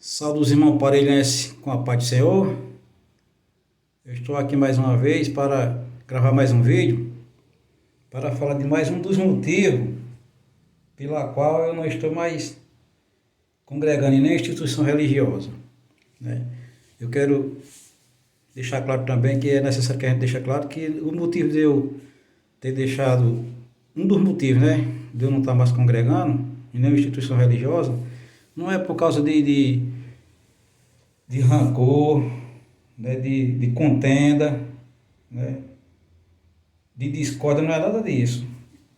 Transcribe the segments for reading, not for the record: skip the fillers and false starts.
Saúde os irmãos parelhenses com a paz do Senhor. Eu estou aqui mais uma vez para gravar mais um vídeo, para falar de mais um dos motivos pela qual eu não estou mais congregando em nenhuma instituição religiosa, né? Eu quero deixar claro também que é necessário que a gente deixe claro que o motivo de eu ter deixado, um dos motivos, né, de eu não estar mais congregando em nenhuma instituição religiosa, não é por causa de rancor, né, de contenda, né, de discórdia, não é nada disso.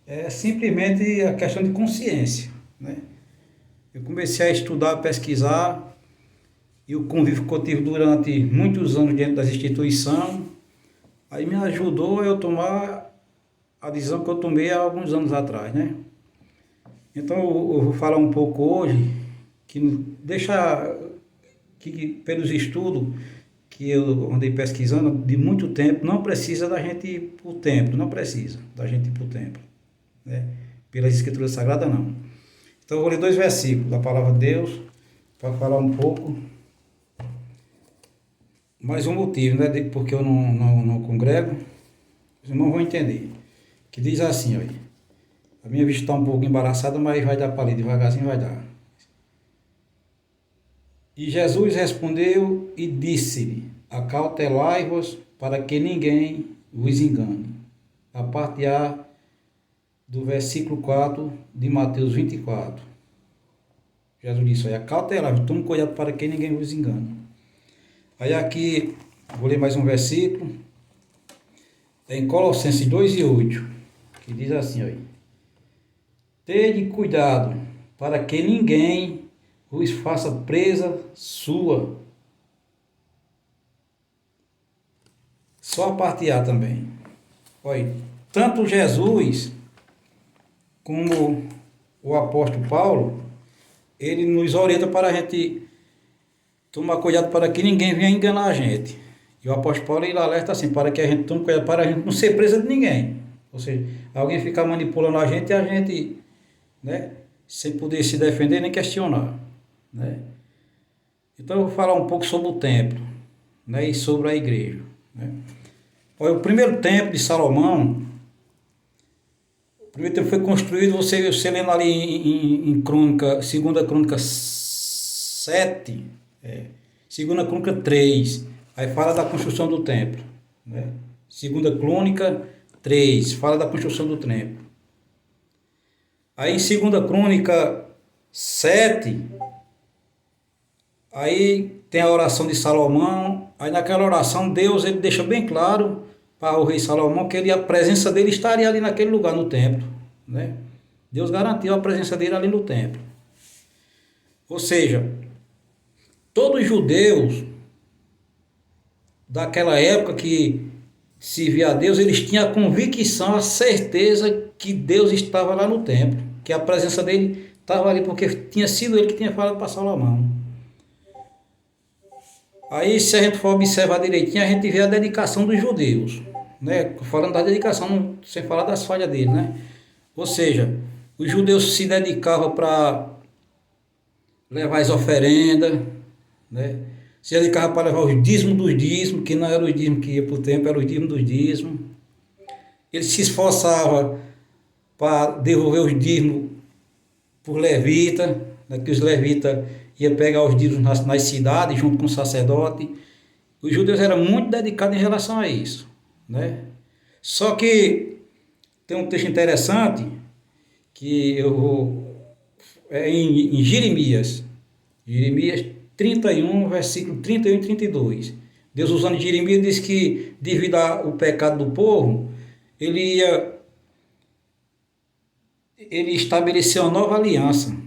É simplesmente a questão de consciência, né? Eu comecei a estudar, a pesquisar, e o convívio que eu tive durante muitos anos dentro das instituições, aí me ajudou a eu tomar a decisão que eu tomei há alguns anos atrás, né? Então eu vou falar um pouco hoje, que deixa que pelos estudos que eu andei pesquisando de muito tempo, não precisa da gente ir para o templo, não precisa da gente ir para o templo, né? Pelas escrituras sagradas não. Então eu vou ler dois versículos da palavra de Deus para falar um pouco, mais um motivo, né, de porque eu não congrego, os irmãos vão entender, que diz assim, olha, a minha vista está um pouco embaraçada, mas vai dar para ler, devagarzinho vai dar. E Jesus respondeu e disse-lhe: acautelai-vos para que ninguém vos engane. A parte A do versículo 4 de Mateus 24. Jesus disse: olha, acautelai-vos, tome cuidado para que ninguém vos engane. Aí aqui, vou ler mais um versículo, é em Colossenses 2:8, que diz assim, olha, tede cuidado para que ninguém vos faça presa sua. Só a parte A também. Olha, tanto Jesus como o apóstolo Paulo, ele nos orienta para a gente tomar cuidado para que ninguém venha enganar a gente. E o apóstolo Paulo, ele alerta assim, para que a gente tome cuidado para a gente não ser presa de ninguém. Ou seja, alguém ficar manipulando a gente e a gente, né, sem poder se defender nem questionar, né? Então eu vou falar um pouco sobre o templo, né, e sobre a igreja, né? Olha, o primeiro templo de Salomão, o primeiro templo foi construído, você lendo ali em Crônica, 2 Crônica 7, 2 Crônica 3, aí fala da construção do templo, né? 2 Crônica 3 fala da construção do templo. Aí em 2 Crônica 7, aí tem a oração de Salomão. Aí naquela oração Deus ele deixa bem claro para o rei Salomão que a presença dele estaria ali naquele lugar no templo, né? Deus garantiu a presença dele ali no templo. Ou seja, todos os judeus daquela época que serviam a Deus, eles tinham a convicção, a certeza que Deus estava lá no templo, que a presença dele estava ali, porque tinha sido ele que tinha falado para Salomão. Aí, se a gente for observar direitinho, a gente vê a dedicação dos judeus, né? Falando da dedicação, sem falar das falhas dele, né? Ou seja, os judeus se dedicavam para levar as oferendas, né? Se dedicavam para levar os dízimos dos dízimos, que não eram os dízimos que ia para o templo, eram os dízimos dos dízimos. Eles se esforçavam para devolver os dízimos por levita, né? Que os levitas ia pegar os dízimos nas cidades, junto com o sacerdote. Os judeus eram muito dedicados em relação a isso, né? Só que tem um texto interessante, que eu vou... é em Jeremias. Jeremias 31, versículo 31 e 32. Deus, usando Jeremias, diz que devido ao pecado do povo, ele estabeleceu uma nova aliança,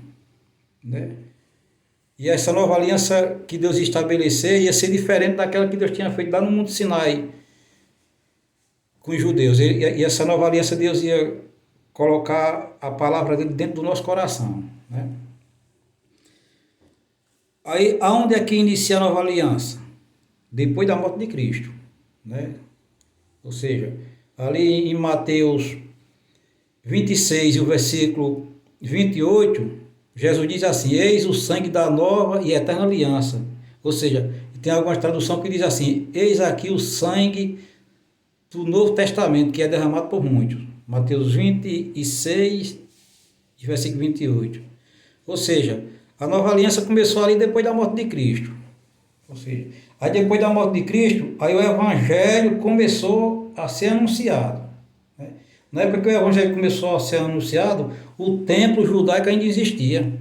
né? E essa nova aliança que Deus estabeleceu ia ser diferente daquela que Deus tinha feito lá no Monte Sinai com os judeus. E essa nova aliança Deus ia colocar a palavra dele dentro do nosso coração, né? Aí, aonde é que inicia a nova aliança? Depois da morte de Cristo, né? Ou seja, ali em Mateus 26 e o versículo 28, Jesus diz assim: eis o sangue da nova e eterna aliança. Ou seja, tem algumas traduções que diz assim: eis aqui o sangue do Novo Testamento, que é derramado por muitos. Mateus 26, versículo 28. Ou seja, a nova aliança começou ali depois da morte de Cristo. Ou seja, aí depois da morte de Cristo, aí o Evangelho começou a ser anunciado. Né? Na época que o Evangelho começou a ser anunciado, o templo judaico ainda existia.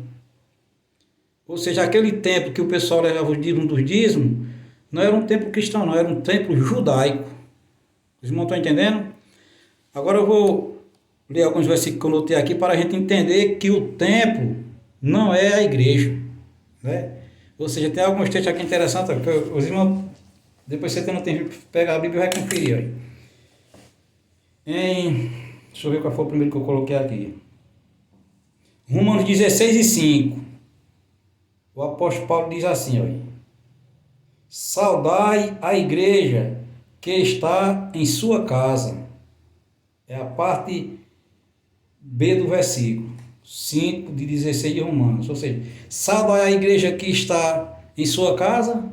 Ou seja, aquele templo que o pessoal levava os dízimos dos dízimos, não era um templo cristão, não, era um templo judaico. Vocês não estão entendendo? Agora eu vou ler alguns versículos que eu notei aqui para a gente entender que o templo não é a igreja. Né? Ou seja, tem alguns textos aqui interessantes, que os irmãos, depois você não tem que pegar a Bíblia e vai conferir aí. Deixa eu ver qual foi o primeiro que eu coloquei aqui. Romanos 16:5. O apóstolo Paulo diz assim, ó: saudai a igreja que está em sua casa. É a parte B do versículo 5 de 16 de Romanos. Ou seja, saudai a igreja que está em sua casa.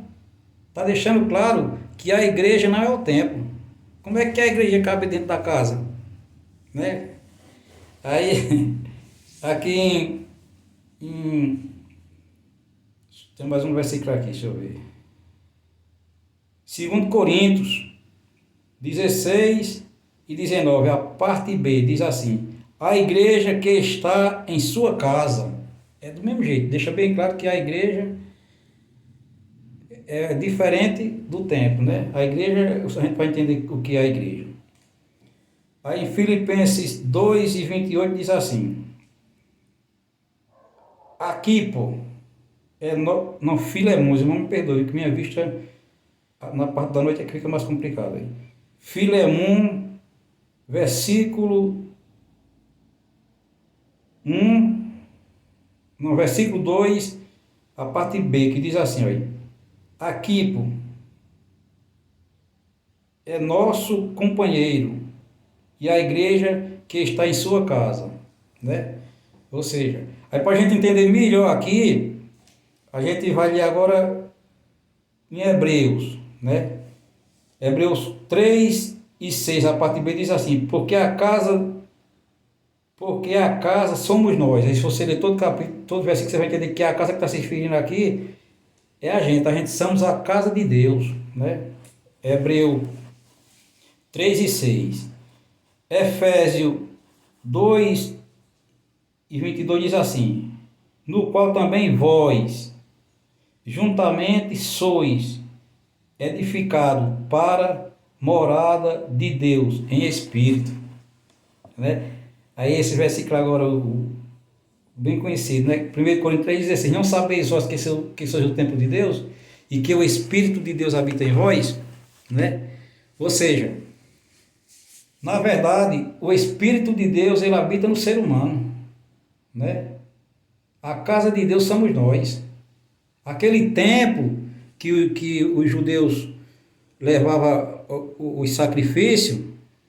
Está deixando claro que a igreja não é o templo. Como é que a igreja cabe dentro da casa? Né? Aí, aqui tem mais um versículo aqui, deixa eu ver. 2 Coríntios 16 e 19, a parte B, diz assim: a igreja que está em sua casa. É do mesmo jeito, deixa bem claro que a igreja é diferente do templo, né? A igreja, a gente vai entender o que é a igreja. Aí em Filipenses 2 e 28 diz assim: aqui, pô, não Filemon, irmão, me perdoe, que minha vista na parte da noite é que fica mais complicado aí. Filemon, versículo 1, no versículo 2, a parte B, que diz assim, ó: Aquipo é nosso companheiro e a igreja que está em sua casa, né? Ou seja, aí para a gente entender melhor aqui, a gente vai ler agora em Hebreus, né? Hebreus 3 e 6, a parte B diz assim: porque a casa somos nós. Aí se você ler todo capítulo, todo versículo, você vai entender que a casa que está se referindo aqui é a gente somos a casa de Deus, né? Hebreus 3 e 6. Efésios 2 e 22 diz assim: no qual também vós juntamente sois edificado para morada de Deus em espírito, né? Aí esse versículo agora bem conhecido, né? 1 Coríntios 3,16: não sabeis vós que sois o templo de Deus e que o Espírito de Deus habita em vós, né? Ou seja, na verdade, o Espírito de Deus, ele habita no ser humano, né? A casa de Deus somos nós. Aquele templo que os judeus levavam os sacrifícios,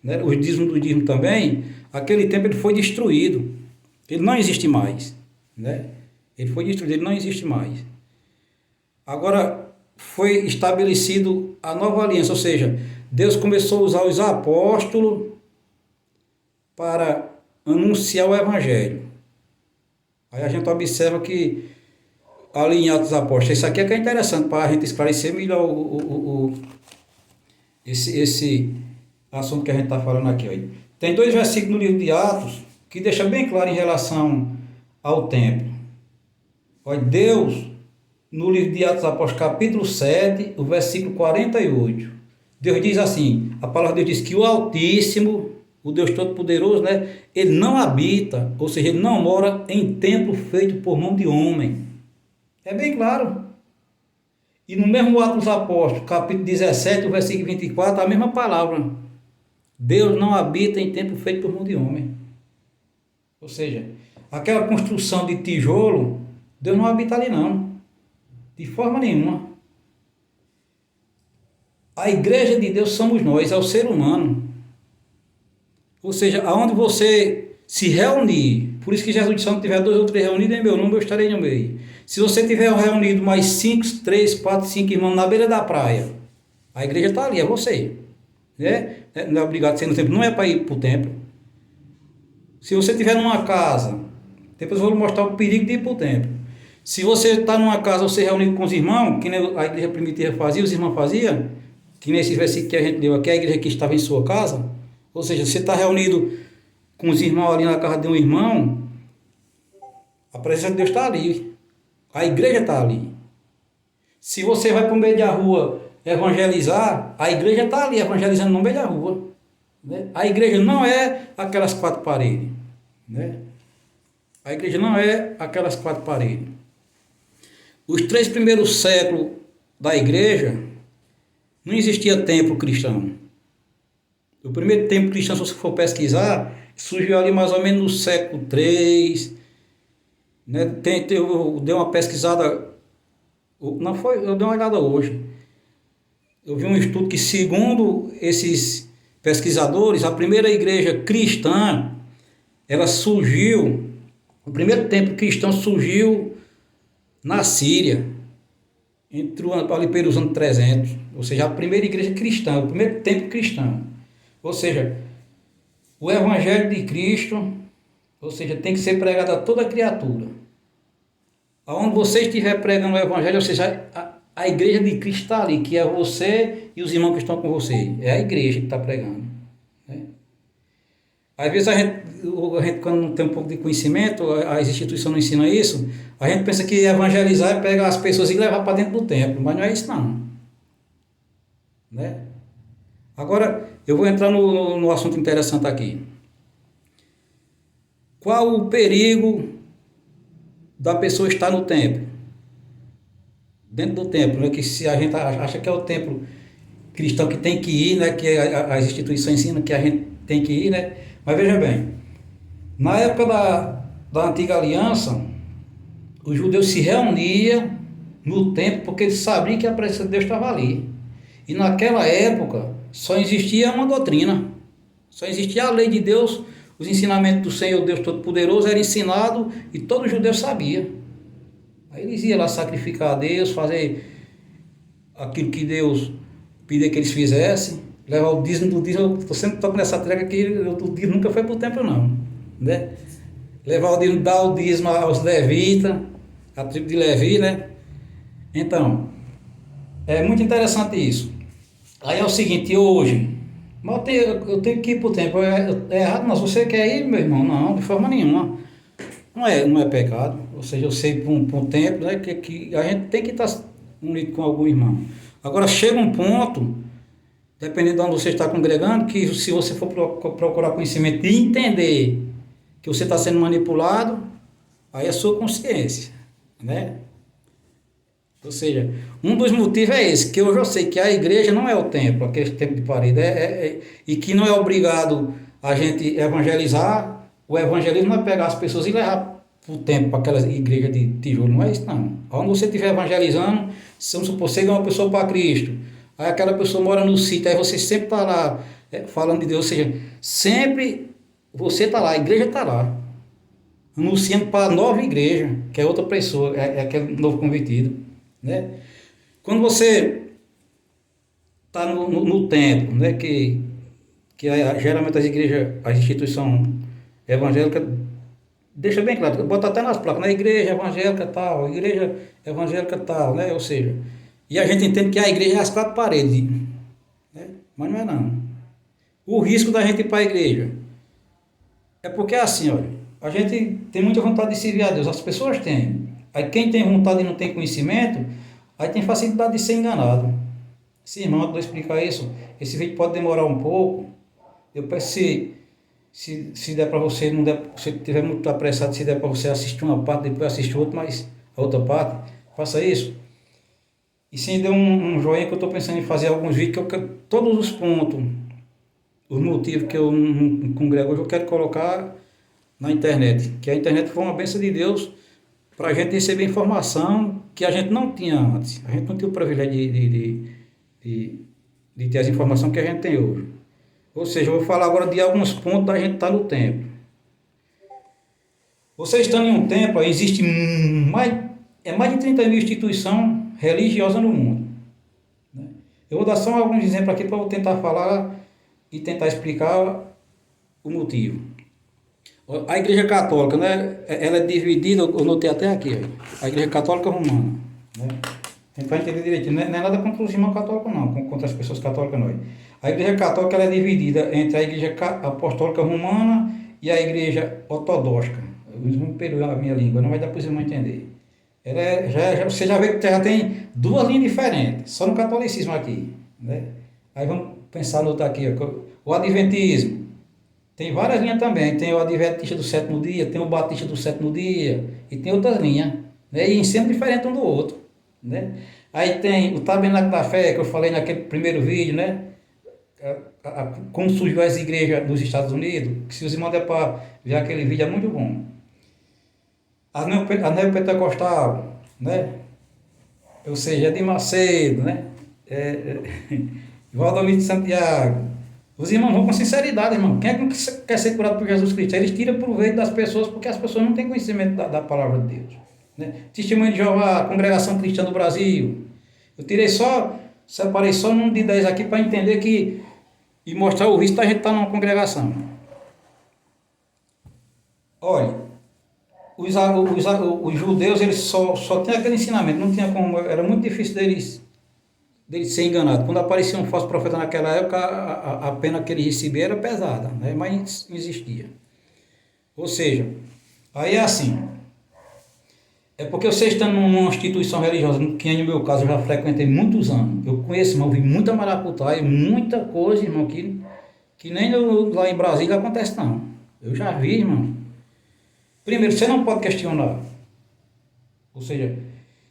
né? Os dízimos do dízimo também, aquele templo ele foi destruído. Ele não existe mais, né? Ele foi destruído, ele não existe mais. Agora foi estabelecido a nova aliança, ou seja, Deus começou a usar os apóstolos para anunciar o evangelho. Aí a gente observa que ali em Atos dos Apóstolos, isso aqui é que é interessante para a gente esclarecer melhor esse assunto que a gente está falando aqui. Ó. Tem 2 versículos no livro de Atos que deixa bem claro em relação ao templo. Olha, Deus, no livro de Atos dos Apóstolos, capítulo 7, o versículo 48, Deus diz assim, a palavra de Deus diz que o Altíssimo, o Deus Todo-Poderoso, né, ele não habita, ou seja, ele não mora em templo feito por mão de homem. É bem claro. E no mesmo Atos dos Apóstolos, capítulo 17, o versículo 24, a mesma palavra. Deus não habita em templo feito por mão de homem. Ou seja, aquela construção de tijolo, Deus não habita ali não. De forma nenhuma. A igreja de Deus somos nós, é o ser humano. Ou seja, aonde você se reunir Por isso que Jesus disse, se não tiver 2 ou 3 reunidos em meu nome, eu estarei no meio. Se você tiver reunido mais 5, 3, 4, 5 irmãos na beira da praia, a igreja está ali, é você. Né? Não é obrigado a ser no templo, não é para ir para o templo. Se você estiver numa casa, depois eu vou mostrar o perigo de ir para o templo. Se você está numa casa, você reunido com os irmãos, que a igreja primitiva fazia, os irmãos faziam, que nesse versículo que a gente leu aqui, a igreja que estava em sua casa, ou seja, você está reunido com os irmãos ali na casa de um irmão, a presença de Deus está ali, a igreja está ali. Se você vai para o meio da rua evangelizar, a igreja está ali evangelizando no meio da rua. Né? A igreja não é aquelas 4 paredes. Né? A igreja não é aquelas 4 paredes. Os 3 primeiros séculos da igreja não existia templo cristão. O primeiro templo cristão, se você for pesquisar, surgiu ali mais ou menos no século 3. Né? Eu dei uma pesquisada, não foi, eu dei uma olhada hoje. Eu vi um estudo que, segundo esses pesquisadores, a primeira igreja cristã, ela surgiu, o primeiro templo cristão surgiu na Síria, ali pelos anos 300, ou seja, a primeira igreja cristã, o primeiro templo cristão. Ou seja, o evangelho de Cristo, ou seja, tem que ser pregado a toda criatura. Aonde você estiver pregando o evangelho, ou seja, a igreja de Cristo está ali, que é você e os irmãos que estão com você. É a igreja que está pregando. Né? Às vezes a gente, quando não tem um pouco de conhecimento, as instituições não ensinam isso, a gente pensa que evangelizar é pegar as pessoas e levar para dentro do templo, mas não é isso não. Né? Agora, eu vou entrar no assunto interessante aqui. Qual o perigo da pessoa estar no templo? Dentro do templo, né? Que se a gente acha que é o templo cristão que tem que ir, né? Que as instituições ensinam que a gente tem que ir, né? Mas veja bem, na época da antiga aliança, os judeus se reuniam no templo porque eles sabiam que a presença de Deus estava ali. E naquela época só existia uma doutrina, só existia a lei de Deus, os ensinamentos do Senhor Deus Todo-Poderoso eram ensinados e todo judeu sabia. Aí eles iam lá sacrificar a Deus, fazer aquilo que Deus pedia que eles fizessem, levar o dízimo do dízimo. Eu estou sempre tocando nessa treca que o dízimo nunca foi para o templo não. Né? Levar o dízimo, dar o dízimo aos levitas, a tribo de Levi, né? Então, é muito interessante isso. Aí é o seguinte, hoje, mas eu tenho que ir para o templo, é errado não, se você quer ir, meu irmão, não, de forma nenhuma. Não é pecado, ou seja, eu sei para um templo, né, que a gente tem que estar unido com algum irmão. Agora chega um ponto, dependendo de onde você está congregando, que se você for procurar conhecimento e entender que você está sendo manipulado, aí é a sua consciência, né? Ou seja, um dos motivos é esse, que eu já sei que a igreja não é o templo, aquele templo de parede, e que não é obrigado a gente evangelizar. O evangelismo não é pegar as pessoas e levar para o templo, para aquela igreja de tijolo, não é isso não. Onde você estiver evangelizando, se vamos supor, você é uma pessoa para Cristo, aí aquela pessoa mora no sítio, aí você sempre está lá falando de Deus, ou seja, sempre você está lá, a igreja está lá, anunciando para a nova igreja, que é outra pessoa, é aquele novo convertido. Né? Quando você está no templo, né, que geralmente as igrejas, as instituições evangélicas, deixa bem claro, bota até nas placas, né, igreja evangélica tal, né, ou seja, e a gente entende que a igreja é as 4 paredes, né, mas não é não. O risco da gente ir para a igreja é porque é assim, olha, a gente tem muita vontade de servir a Deus, as pessoas têm. Aí quem tem vontade e não tem conhecimento, aí tem facilidade de ser enganado. Sim, irmão, eu vou explicar isso. Esse vídeo pode demorar um pouco. Eu peço se der para você, não der, se estiver muito apressado, se der para você assistir uma parte, depois assistir outra, mas a outra parte, faça isso. E sim, dê um joinha que eu estou pensando em fazer alguns vídeos, que todos os pontos, os motivos que eu não congrego hoje, eu quero colocar na internet. Que a internet foi uma bênção de Deus para a gente receber informação que a gente não tinha antes. A gente não tinha o privilégio de ter as informações que a gente tem hoje. Ou seja, eu vou falar agora de alguns pontos da gente estar no templo. Você estando em um templo, existe mais de 30 mil instituições religiosas no mundo. Né? Eu vou dar só alguns exemplos aqui para eu tentar falar e tentar explicar o motivo. A Igreja Católica, né, ela é dividida, eu notei até aqui, ó, a Igreja Católica Romana. Né? Para entender direitinho, não é nada contra os irmãos católicos não, contra as pessoas católicas não. A Igreja Católica ela é dividida entre a Igreja Apostólica Romana e a Igreja Ortodoxa. Vamos perdoar a minha língua, não vai dar para os irmãos entender. Ela você já vê que já tem duas linhas diferentes, só no catolicismo aqui. Né? Aí vamos pensar no outro aqui, ó, o Adventismo. Tem várias linhas também, tem o Adventista do sétimo dia, tem o Batista do sétimo dia, e tem outras linhas, né? E ensino diferente um do outro. Né? Aí tem o Tabernáculo da Fé, que eu falei naquele primeiro vídeo, né? Como surgiu as igrejas nos Estados Unidos, que se os irmãos der para ver aquele vídeo é muito bom. A neopentecostal, né? Ou seja, de Macedo, né? Valdomiro de Santiago. Os irmãos vão com sinceridade, irmão. Quem é que quer ser curado por Jesus Cristo? Eles tiram proveito das pessoas porque as pessoas não têm conhecimento da palavra de Deus. Né? Testemunho de Jeová, Congregação Cristã do Brasil. Eu separei só um de 10 aqui para entender e mostrar o risco da gente estar numa congregação. Olha, os judeus eles só tinham aquele ensinamento, não tinha como, era muito difícil deles ser enganados. Quando aparecia um falso profeta naquela época, a pena que ele recebia era pesada, né? Mas existia. Ou seja, aí é assim, é porque você está numa instituição religiosa, que no meu caso eu já frequentei muitos anos, eu conheço, irmão, vi muita maracutaia, muita coisa, irmão, que nem lá em Brasília acontece não. Eu já vi, irmão. Primeiro, você não pode questionar. Ou seja,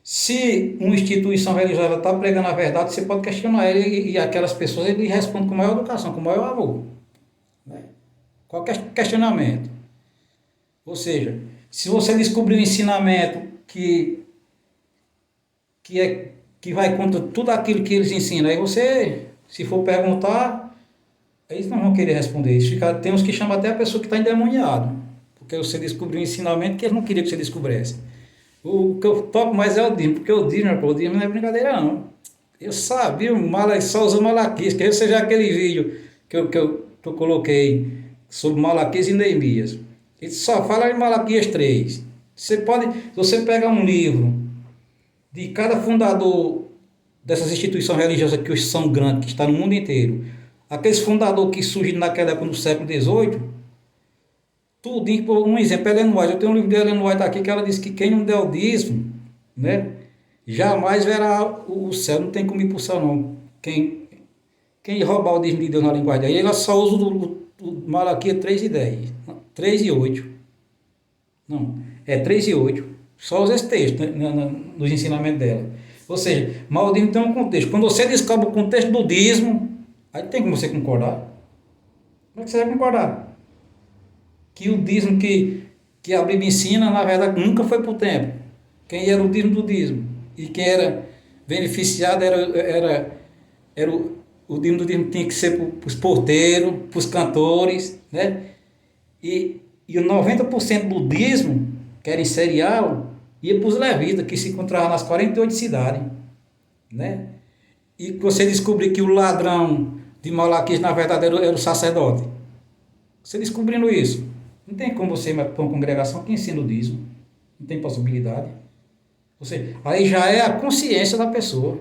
se uma instituição religiosa está pregando a verdade, você pode questionar ele e aquelas pessoas ele responde com maior educação, com maior amor. Né? Qualquer questionamento. Ou seja, se você descobrir um ensinamento que vai contra tudo aquilo que eles ensinam, aí você, se for perguntar, eles não vão querer responder. Tem uns que chamam até a pessoa que está endemoniada, porque você descobriu um ensinamento que eles não queriam que você descobrisse. O que eu toco mais é o dízimo, porque o dízimo não é brincadeira não. Eu sabia, só usou Malaquias, que você já aquele vídeo que eu coloquei sobre Malaquias e Neemias. Ele só fala em Malaquias 3. Se você pega um livro de cada fundador dessas instituições religiosas que hoje são grandes, que está no mundo inteiro, aqueles fundadores que surgiram naquela época no século XVIII, tudo, por um exemplo, Ellen White, eu tenho um livro de Ellen White aqui que ela diz que quem não der o dízimo, né, jamais verá o céu, não tem como ir para o céu não. Quem roubar o dízimo de Deus na linguagem aí, ela só usa o Malaquias 3 e 10, 3 e 8, não, é 3 e 8, só usa esse texto nos ensinamentos dela. Ou seja, mas o dízimo tem um contexto. Quando você descobre o contexto do dízimo, aí tem como você concordar. Como é que você vai concordar? Que o dízimo que a Bíblia ensina, na verdade, nunca foi para o templo. Quem era o dízimo do dízimo? E quem era beneficiado era o dízimo do dízimo tinha que ser para os porteiros, para os cantores, né? E o 90% do dízimo, que era em cereal, ia para os levitas, que se encontravam nas 48 cidades. Né? E você descobrir que o ladrão de Malaquias, na verdade, era o sacerdote. Você descobrindo isso, não tem como você ir para uma congregação que ensina o dízimo. Não tem possibilidade. Aí já é a consciência da pessoa.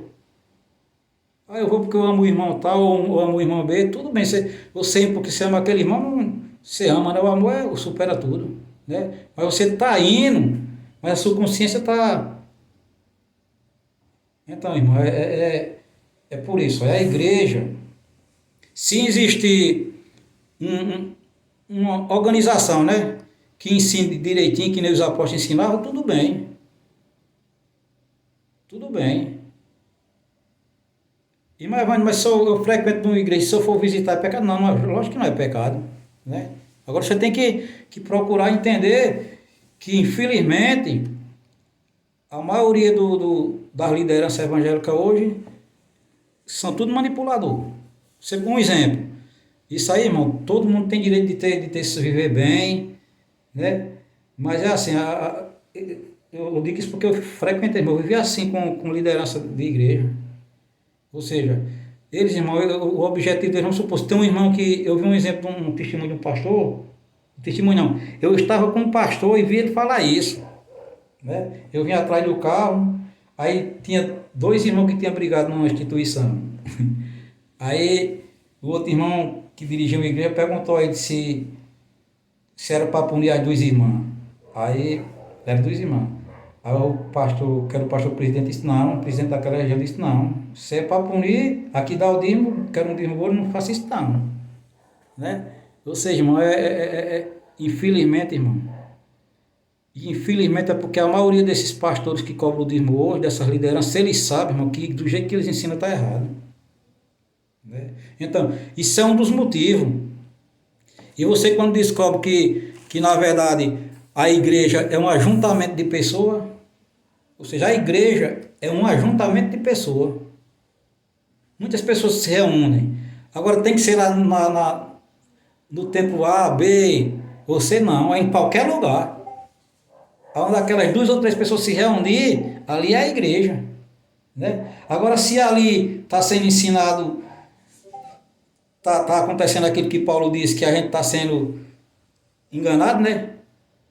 Ah, eu vou porque eu amo o irmão tal, ou amo o irmão B, tudo bem. Você porque você ama aquele irmão, você ama, né? O amor supera tudo. Né? Mas você está indo, mas a sua consciência está... Então, irmão, é por isso. É a igreja. Se existir uma organização, né, que ensine direitinho, que nem os apóstolos ensinavam, tudo bem. Tudo bem. E mas se eu frequento uma igreja, se eu for visitar, é pecado? Não, lógico que não é pecado. Né? Agora você tem que procurar entender que, infelizmente, a maioria das lideranças evangélicas hoje são tudo manipulador. Um exemplo. Isso aí, irmão, todo mundo tem direito de se viver bem, né? Mas é assim, eu digo isso porque eu frequentei, eu vivi assim com liderança de igreja. Ou seja, eles, irmão, o objetivo deles, vamos supor, se tem um irmão que, eu vi um exemplo de um testemunho de um pastor, testemunho não, eu estava com um pastor e vi ele falar isso, né? Eu vim atrás do carro, aí tinha dois irmãos que tinham brigado numa instituição. Aí o outro irmão que dirigiu a igreja perguntou a ele se era para punir as duas irmãs. Aí, eram duas irmãs. Aí o pastor, que era o pastor presidente, disse, não, o presidente daquela região disse, não, se é para punir, aqui dá o dízimo, quero um dízimo, não faça isso não. Né? Ou seja, irmão, infelizmente, irmão, infelizmente é porque a maioria desses pastores que cobram o dízimo hoje, dessas lideranças, eles sabem, irmão, que do jeito que eles ensinam está errado. Né? Então, isso é um dos motivos. E você quando descobre que na verdade a igreja é um ajuntamento de pessoas, ou seja, a igreja é um ajuntamento de pessoas. Muitas pessoas se reúnem. Agora tem que ser lá no templo A, B, ou C não, é em qualquer lugar. Onde aquelas duas ou três pessoas se reunir, ali é a igreja. Né? Agora se ali está sendo ensinado, tá acontecendo aquilo que Paulo disse, que a gente está sendo enganado, né?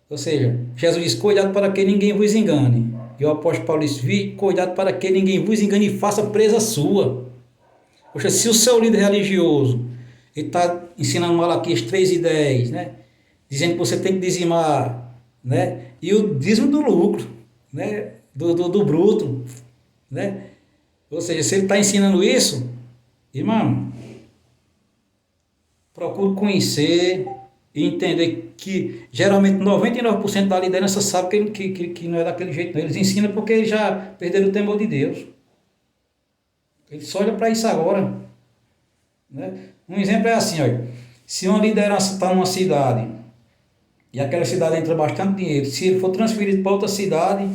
Ou seja, Jesus diz, cuidado para que ninguém vos engane. E o apóstolo Paulo disse, cuidado para que ninguém vos engane e faça presa sua. Poxa, se o seu líder religioso ele está ensinando Malaquias 3:10, né? Dizendo que você tem que dizimar, né? E o dízimo do lucro, né? Do bruto, né? Ou seja, se ele está ensinando isso, irmão, procure conhecer e entender que geralmente 99% da liderança sabe que não é daquele jeito. Não. Eles ensinam porque eles já perderam o temor de Deus. Eles só olham para isso agora. Né? Um exemplo é assim, olha, se uma liderança está numa cidade e aquela cidade entra bastante dinheiro, se ele for transferido para outra cidade,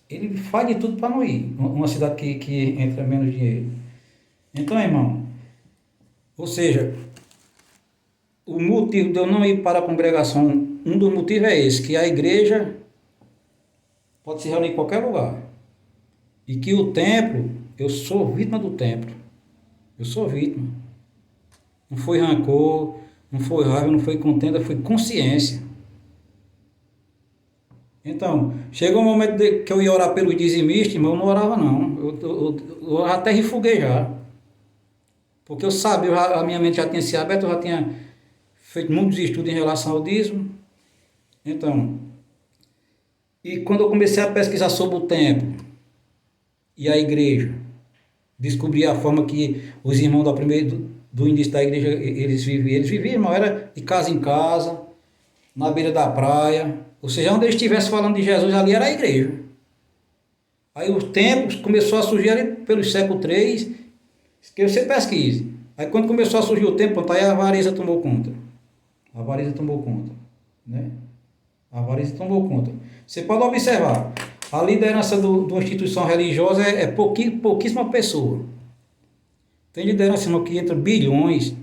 ele faz de tudo para não ir. Uma cidade que entra menos dinheiro. Então, irmão, ou seja, o motivo de eu não ir para a congregação, um dos motivos é esse, que a igreja pode se reunir em qualquer lugar. E que o templo, eu sou vítima do templo. Eu sou vítima. Não foi rancor, não foi raiva, não foi contenda, foi consciência. Então, chegou um momento que eu ia orar pelos dizimistas, mas eu não orava não. Eu até refuguei já. Porque eu sabia, a minha mente já tinha se aberto, eu já tinha feito muitos estudos em relação ao dízimo. Então, e quando eu comecei a pesquisar sobre o templo e a igreja, descobri a forma que os irmãos do início da igreja, eles viviam, irmão, era de casa em casa, na beira da praia, ou seja, onde eles estivessem falando de Jesus, ali era a igreja. Aí os templos começou a surgir ali pelos séculos 3, que você pesquise. Aí quando começou a surgir o templo, aí a avareza tomou conta. A avareza tomou conta, né? A avareza tomou conta. Você pode observar, a liderança de uma instituição religiosa é pouquíssima pessoa. Tem liderança não, que entra bilhões,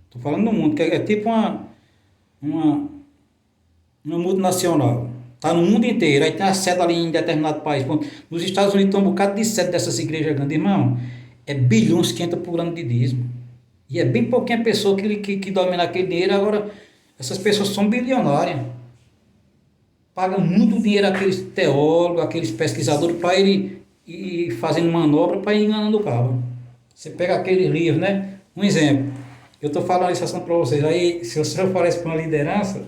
estou falando no mundo, que é tipo uma multinacional. Está no mundo inteiro, aí tem a sede ali em determinado país. Nos Estados Unidos tem um bocado de sede dessas igrejas grandes, irmão. É bilhões que entra por ano de dízimo. E é bem pouquinha pessoa que domina aquele dinheiro. Agora, essas pessoas são bilionárias. Pagam muito dinheiro àqueles teólogos, àqueles pesquisadores, para ele ir fazendo manobra para ir enganando o cabo. Você pega aquele livro, né? Um exemplo. Eu estou falando isso assim para vocês. Aí, se o senhor aparece para uma liderança,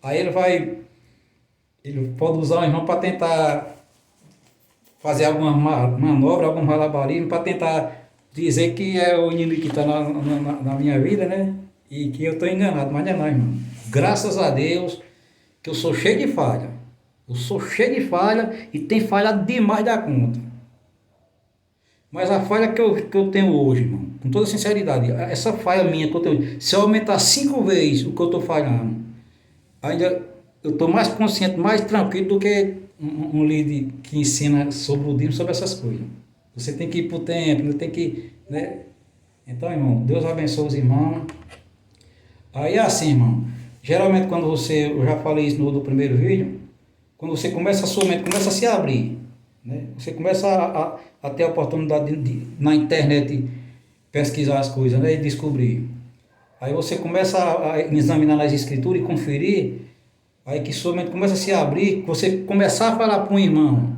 aí ele pode usar o irmão para tentar fazer alguma manobra, algum malabarismo, para tentar dizer que é o inimigo que está na minha vida, né? E que eu estou enganado, mas não é não, irmão. Graças a Deus que eu sou cheio de falha. Eu sou cheio de falha e tem falhado demais da conta. Mas a falha que eu tenho hoje, irmão, com toda sinceridade, essa falha minha que eu tenho, se eu aumentar 5 vezes o que eu estou falhando, ainda eu estou mais consciente, mais tranquilo do que um líder que ensina sobre o dízimo, sobre essas coisas. Você tem que ir para o templo, tem que, né? Então, irmão, Deus abençoe os irmãos. Aí é assim, irmão. Geralmente quando eu já falei isso no primeiro vídeo, quando você começa, a sua mente começa a se abrir, né? Você começa a ter a oportunidade na internet pesquisar as coisas, né? E descobrir. Aí você começa a examinar nas escrituras e conferir, aí que sua mente começa a se abrir, você começar a falar para um irmão,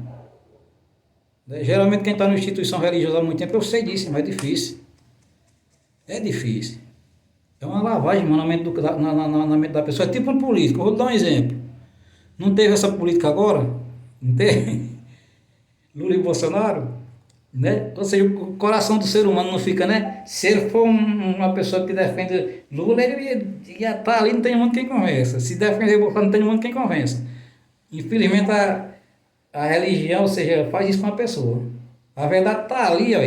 né? Geralmente quem está na instituição religiosa há muito tempo, eu sei disso, mas é difícil. É difícil. É uma lavagem, mano, na mente, na mente da pessoa. É tipo um político. Eu vou dar um exemplo. Não teve essa política agora? Não teve? Lula e Bolsonaro? Né? Ou seja, o coração do ser humano não fica, né? Se ele for uma pessoa que defende Lula, ele ia estar ali, não tem muito quem convença. Se defender Bolsonaro, não tem muito quem convença. Infelizmente, a religião, ou seja, faz isso com a pessoa. A verdade está ali, ó.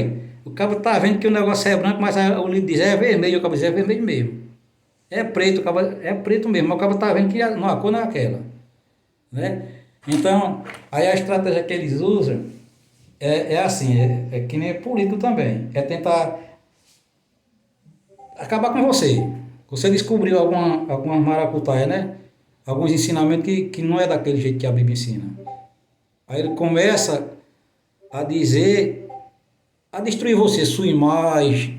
O cabo está vendo que o negócio é branco, mas o livro diz é vermelho, o cabo diz é vermelho mesmo. É preto, o cabo é preto mesmo, mas o cabo está vendo que não, a cor não é aquela. Né? Então, aí a estratégia que eles usam é assim, é que nem político também, é tentar acabar com você. Você descobriu alguma maracutaia, né? Alguns ensinamentos que não é daquele jeito que a Bíblia ensina. Aí ele começa a dizer, a destruir você, sua imagem,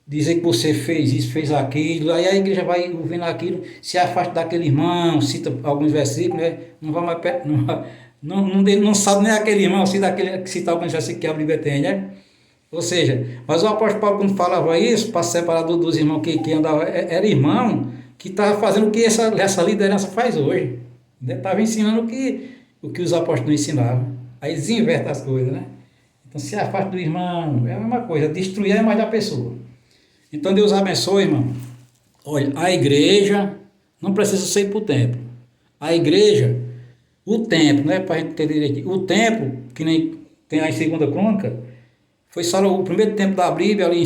dizer que você fez isso, fez aquilo, aí a igreja vai ouvindo aquilo, se afasta daquele irmão, cita alguns versículos, né? Não vai mais perto, não sabe nem aquele irmão, cita aquele que cita alguns versículos que a Bíblia tem, né? Ou seja, mas o apóstolo Paulo, quando falava isso, para separar dos irmãos que andavam, era irmão que estava fazendo o que essa liderança faz hoje. Estava ensinando o que os apóstolos ensinavam. Aí desinverte as coisas, né? Então se afasta do irmão, é a mesma coisa, destruir a imagem da pessoa. Então Deus abençoe, irmão. Olha, a igreja não precisa ser para o templo. A igreja, o templo, né? Para a gente entender direitinho. O templo, que nem tem aí em 2 Crônica, foi Salomão, o primeiro templo da Bíblia, ali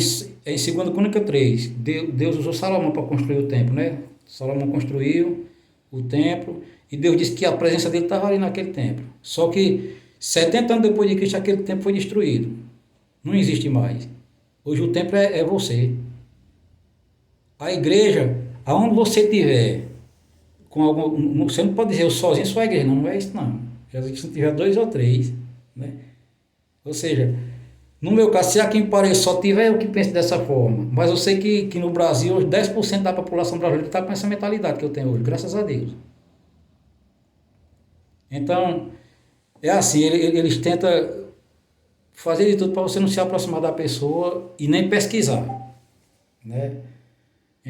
em 2 Crônica 3. Deus usou Salomão para construir o templo, né? Salomão construiu o templo e Deus disse que a presença dele estava ali naquele templo. Só que 70 anos depois de Cristo, aquele templo foi destruído. Não existe mais. Hoje o templo é você. A igreja, aonde você estiver, com algum, você não pode dizer eu sozinho sou a igreja, não é isso não. Jesus disse que tiver 2 ou 3, né? Ou seja, no meu caso, se aqui em Paris só tiver eu que penso dessa forma, mas eu sei que no Brasil, hoje 10% da população brasileira está com essa mentalidade que eu tenho hoje, graças a Deus. Então, é assim, eles tentam fazer de tudo para você não se aproximar da pessoa e nem pesquisar, né?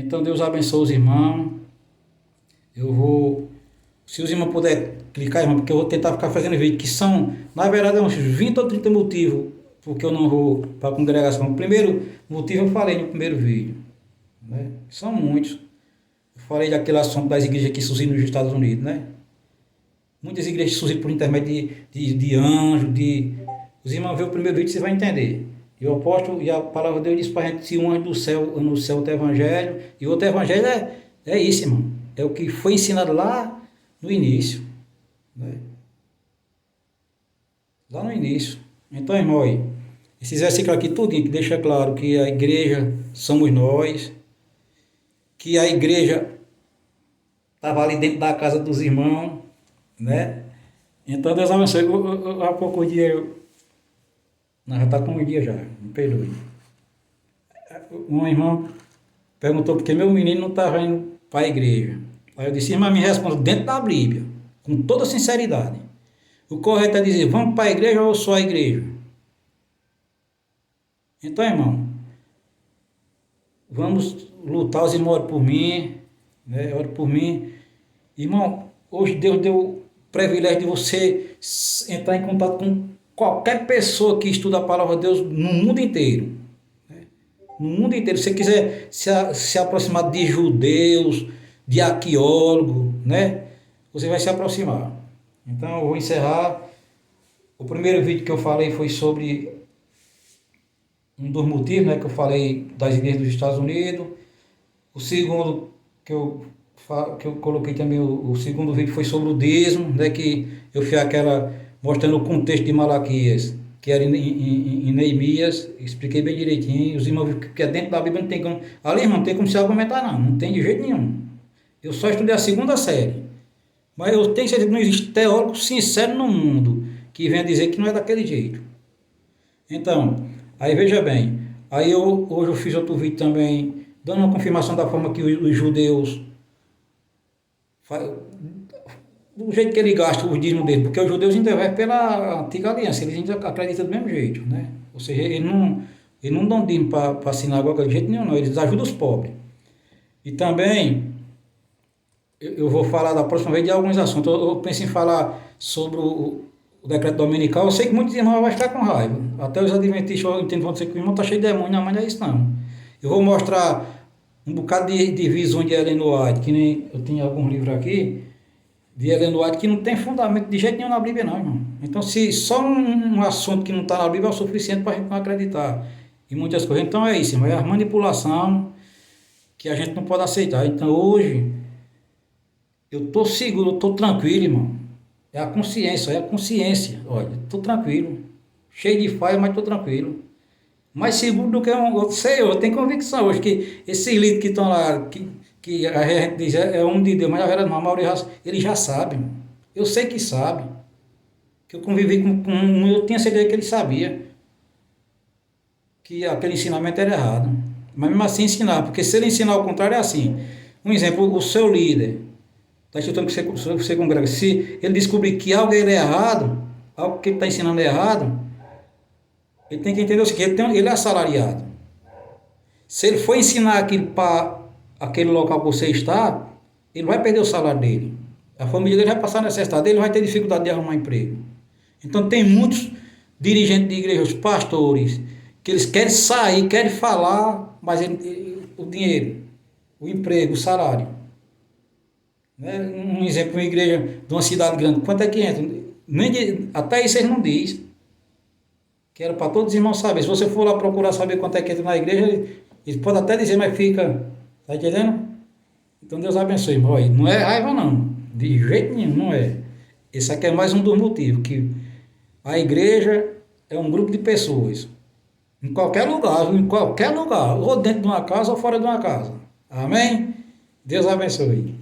Então, Deus abençoe os irmãos. Eu vou, se os irmãos puderem clicar, irmão, porque eu vou tentar ficar fazendo vídeo, que são, na verdade, uns 20 ou 30 motivos porque eu não vou para a congregação. O primeiro motivo eu falei no primeiro vídeo, né? São muitos. Eu falei daquele assunto das igrejas que surgiram nos Estados Unidos, né? Muitas igrejas surgiram por intermédio de anjos, os irmãos vê o primeiro vídeo, você vai entender. E o apóstolo, e a palavra de Deus diz para a gente, se um anjo do céu, no céu tem evangelho, e outro evangelho é isso, irmão. É o que foi ensinado lá no início, né? Lá no início. Então, irmão, aí, esses versículos aqui, tudinho, que deixa claro que a igreja somos nós, que a igreja estava ali dentro da casa dos irmãos, né? Então, Deus abençoe. Há poucos dias, nós já está com um dia já, me perdoe. Um irmão perguntou porque meu menino não estava indo para a igreja. Aí eu disse, irmã, me responda dentro da Bíblia, com toda sinceridade. O correto é dizer, vamos para a igreja ou só a igreja? Então, irmão, vamos lutar, os irmãos oram por mim, né? Oram por mim. Irmão, hoje Deus deu o privilégio de você entrar em contato com qualquer pessoa que estuda a palavra de Deus no mundo inteiro. Né? No mundo inteiro. Se você quiser se aproximar de judeus, de arqueólogos, né? Você vai se aproximar. Então, eu vou encerrar. O primeiro vídeo que eu falei foi sobre um dos motivos, né, que eu falei das igrejas dos Estados Unidos. O segundo que eu coloquei também, o segundo vídeo foi sobre o dízimo, né, que eu fiz aquela mostrando o contexto de Malaquias, que era em Neemias, expliquei bem direitinho. Os irmãos viram que dentro da Bíblia não tem como, ali, irmão, não tem como se argumentar não tem de jeito nenhum. Eu só estudei a segunda série, Mas eu tenho certeza que não existe teólogo sincero no mundo que venha dizer que não é daquele jeito. Então, aí veja bem, hoje eu fiz outro vídeo também, dando uma confirmação da forma que os judeus, do jeito que ele gasta o dízimo dele, porque os judeus ainda vai pela antiga aliança, eles ainda acreditam do mesmo jeito, né? Ou seja, eles não dão dízimo para a sinagoga de jeito nenhum, não, eles ajudam os pobres. E também, eu vou falar da próxima vez de alguns assuntos. Eu penso em falar sobre o decreto dominical. Eu sei que muitos irmãos vão ficar com raiva. Até os adventistas, eu entendo, vão dizer que o irmão está cheio de demônio. Não, mas não é isso não. Eu vou mostrar um bocado de visões de Ellen White, que nem eu tinha alguns livros aqui, de Ellen White, que não tem fundamento de jeito nenhum na Bíblia, não, irmão. Então, se só um assunto que não está na Bíblia é o suficiente para a gente não acreditar em muitas coisas. Então, é isso, irmão. É a manipulação que a gente não pode aceitar. Então, hoje, eu estou seguro, eu estou tranquilo, irmão. É a consciência. Olha, estou tranquilo. Cheio de falha, mas estou tranquilo. Mais seguro do que outro. Sei, eu tenho convicção hoje que esses líderes que estão lá, que a gente diz é homem de Deus, mas a verdade, a maioria eles já sabem. Eu sei que sabem. Que eu convivi com um, eu tinha certeza que ele sabia que aquele ensinamento era errado. Mas mesmo assim ensinar, porque se ele ensinar ao contrário é assim. Um exemplo, o seu líder está escutando que você congrega. Se ele descobrir que algo é errado, algo que ele está ensinando é errado, ele tem que entender o seguinte, ele é assalariado. Se ele for ensinar aquilo para aquele local que você está, ele vai perder o salário dele. A família dele vai passar necessidade, ele vai ter dificuldade de arrumar emprego. Então tem muitos dirigentes de igrejas, pastores, que eles querem sair, querem falar, mas o dinheiro, o emprego, o salário. Né? Um exemplo, uma igreja de uma cidade grande, quanto é que entra? Até isso eles não dizem. Que era para todos os irmãos saberem. Se você for lá procurar saber quanto é que entra na igreja, eles podem até dizer, mas fica. Está entendendo? Então Deus abençoe, irmão. Não é raiva, não. De jeito nenhum, não é. Esse aqui é mais um dos motivos. Que a igreja é um grupo de pessoas. Em qualquer lugar. Ou dentro de uma casa ou fora de uma casa. Amém? Deus abençoe.